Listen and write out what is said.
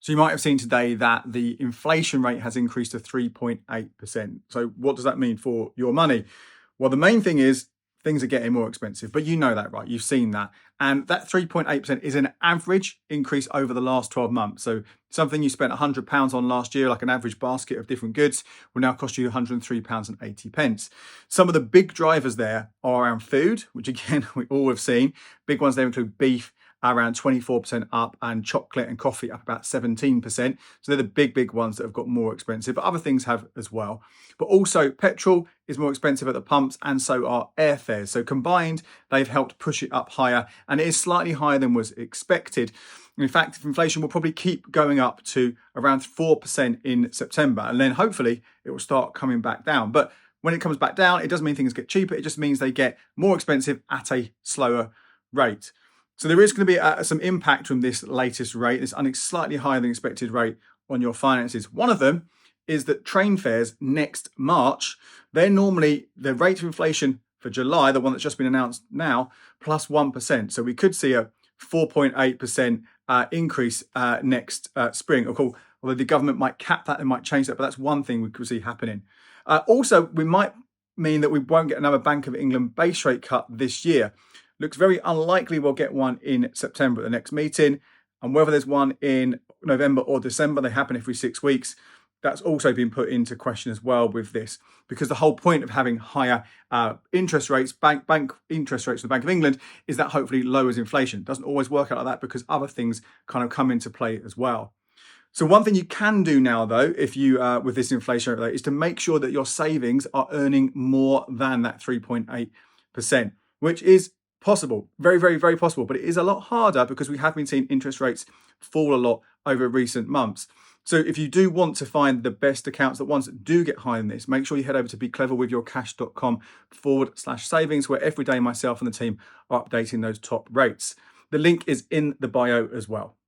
So you might have seen today that the inflation rate has increased to 3.8%. So what does that mean for your money? Well, the main thing is things are getting more expensive, but you know that, right? You've seen that. And that 3.8% is an average increase over the last 12 months. So something you spent £100 on last year, like an average basket of different goods, will now cost you £103.80. Some of the big drivers there are around food, which again, we all have seen. Big ones there include beef, around 24% up, and chocolate and coffee up about 17%. So they're the big ones that have got more expensive, but other things have as well. But also petrol is more expensive at the pumps, and so are airfares. So combined, they've helped push it up higher, and it is slightly higher than was expected. In fact, inflation will probably keep going up to around 4% in September, and then hopefully it will start coming back down. But when it comes back down, it doesn't mean things get cheaper. It just means they get more expensive at a slower rate. So there is going to be some impact from this latest rate, this slightly higher than expected rate on your finances. One of them is that train fares next March, they're normally the rate of inflation for July, the one that's just been announced now, plus 1%. So we could see a 4.8% increase next spring. Of course, although the government might cap that, they might change that, but that's one thing we could see happening. Also, we might mean that we won't get another Bank of England base rate cut this year. Looks very unlikely we'll get one in September at the next meeting. And whether there's one in November or December, they happen every 6 weeks. That's also been put into question as well with this, because the whole point of having higher interest rates, bank interest rates for the Bank of England, is that hopefully lowers inflation. It doesn't always work out like that because other things kind of come into play as well. So one thing you can do now, though, if you with this inflation rate, is to make sure that your savings are earning more than that 3.8%, which is possible, very possible, but it is a lot harder because we have been seeing interest rates fall a lot over recent months. So if you do want to find the best accounts, the ones that do get higher than this, make sure you head over to becleverwithyourcash.com/savings, where every day myself and the team are updating those top rates. The link is in the bio as well.